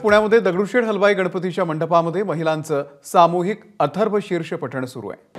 पुण्यामध्ये दगडूशेठ हलवाई गणपतीच्या मंडपामध्ये महिलांचं सामूहिक अथर्व शीर्ष पठण सुरू आहे।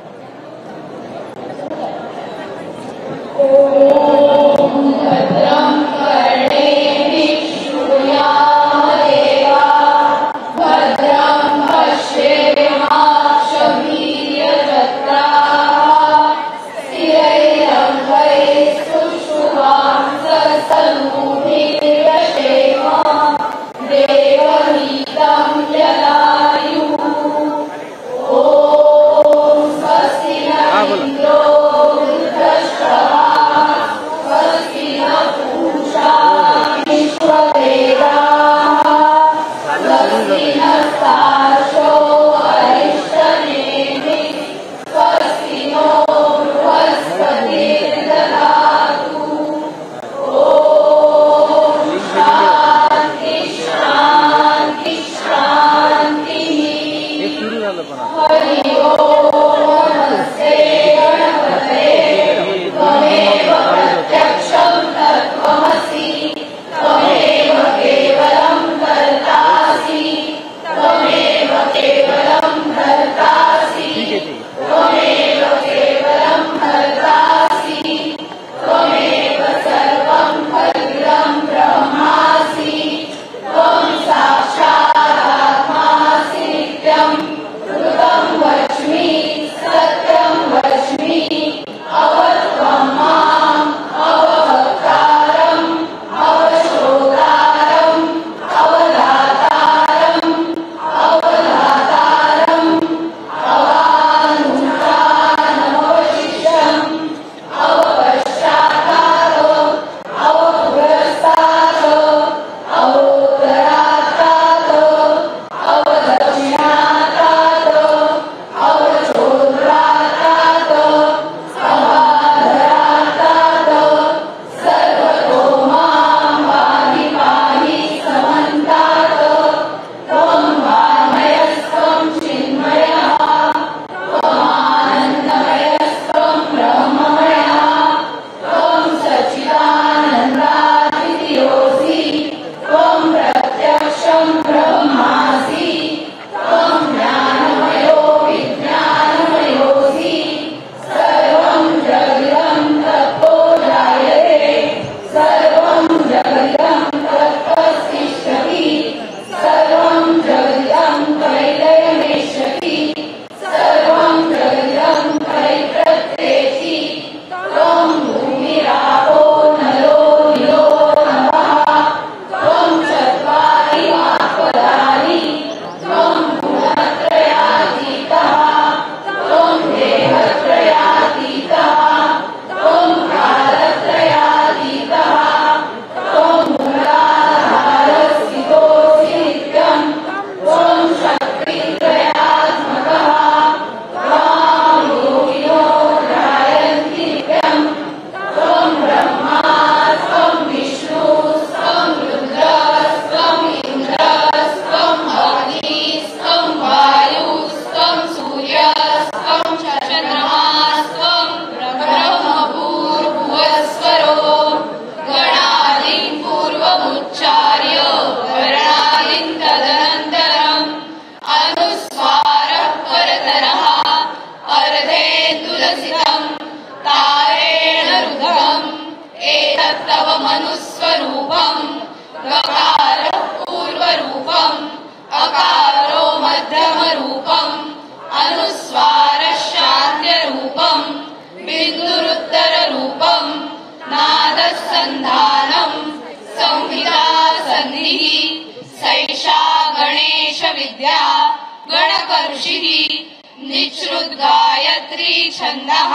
निश्रुत गायत्री छंदः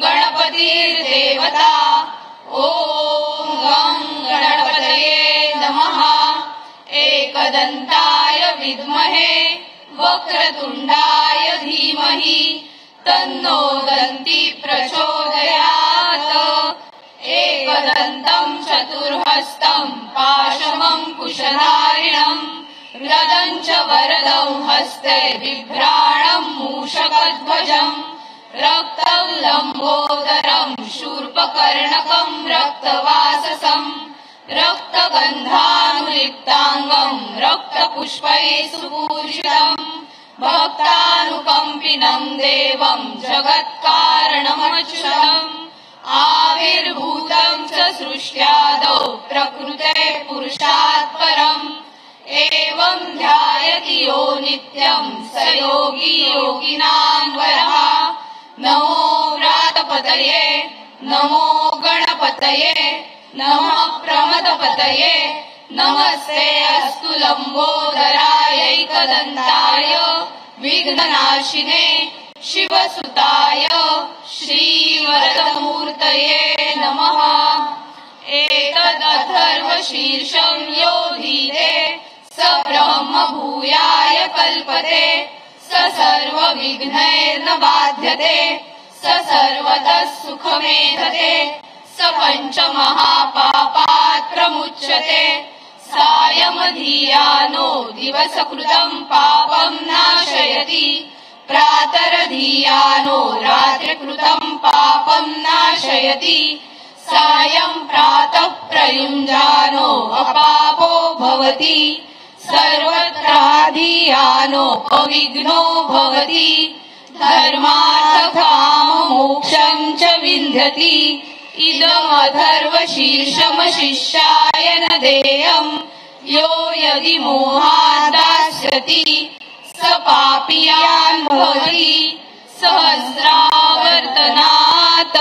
गणपतिर्देवता ओम गं गणपतये नमः। एकदन्ताय विद्महे वक्रतुण्डाय धीमहि तन्नो दन्ति प्रचोदयात्। एकदन्तं चतुर्हस्तं पाशमङ्कुशधारिणं रदं च वरदं हस्ते बिभ्राणं मूषकध्वजं रक्तं लम्बोदरं शूर्पकर्णकं रक्तवाससं रक्तगन्धानुलिप्ताङ्गम् रक्तपुष्पैः सुपूजितम् भक्तानुकम्पिनम् देवम् जगत्कारणमच्युतम् आविर्भूतम् च सृष्ट्यादौ प्रकृते पुरुषात् परम् एवम् ध्यायति यो नित्यम् स योगी योगिनाम् वरः नमो व्रातपतये नमो गणपतये नमः प्रमदपतये नमस्ते अस्तु लम्बोदरायैकदन्ताय विघ्ननाशिने शिवसुताय श्रीवरदमूर्तये नमः। एतदथर्वशीर्षम् यो धीते स ब्रह्म भूयाय कल्पते स सर्वविघ्नैर्न बाध्यते स सर्वतः सुखमेधते स पञ्चमहापापात् प्रमुच्यते सायमधीयानो दिवसकृतम् पापम् नाशयति प्रातरधीयानो रात्रिकृतम् पापम् नाशयति सायं प्रातः प्रयुञ्जानो अपापो भवति सर्वत्राधीयानो अविघ्नो भवति धर्मार्थकाममोक्षं च विन्ध्यति इदमथर्वशीर्षमशिष्याय न देयम् यो यदि मोहादास्यति स पापीयान् भवति सहस्रावर्तनात्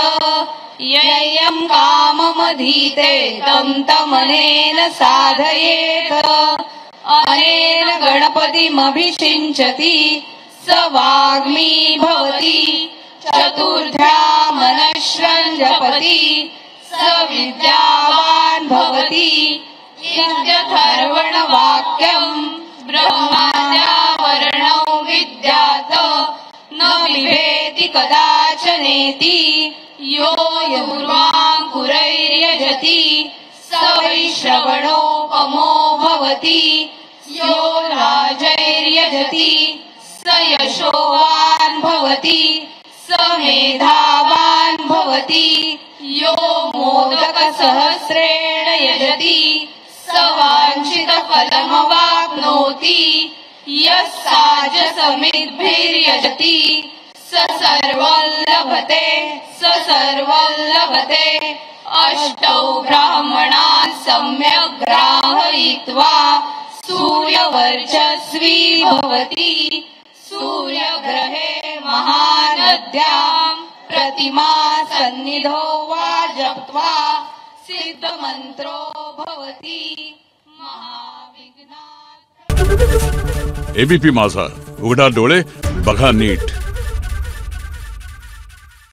ययम् काममधीते तम् तमनेन साधयेत् अनेन गणपतिमभिषिञ्चति स वाग्मी भवति चतुर्ध्या मनश्रम् जपति स विद्यावान् भवति इत्यथर्वणवाक्यम् ब्रह्माद्यावरणौ विद्यात् न बिभेति कदाचनेति यो यौर्वाङ्कुरैर्यजति स वै श्रवणोपमो भवति यो राजैर्यजति स यशोवान् भवति स मेधावान् भवति यो मोदकसहस्रेण यजति स वाञ्छितफलमवाप्नोति यः साजसमिद्भिर्यजति स सर्वं लभते अष्टौ ब्राह्मणान् सम्यक् ग्राहयित्वा सूर्यवर्चस्वी भवति सूर्यग्रहे महानद्याम् प्रतिमा सन्निधौ वा जप्त्वा सिद्धमन्त्रो भवति महाविघ्नात्। एबीपी माझा, उघडा डोळे बघा नीट।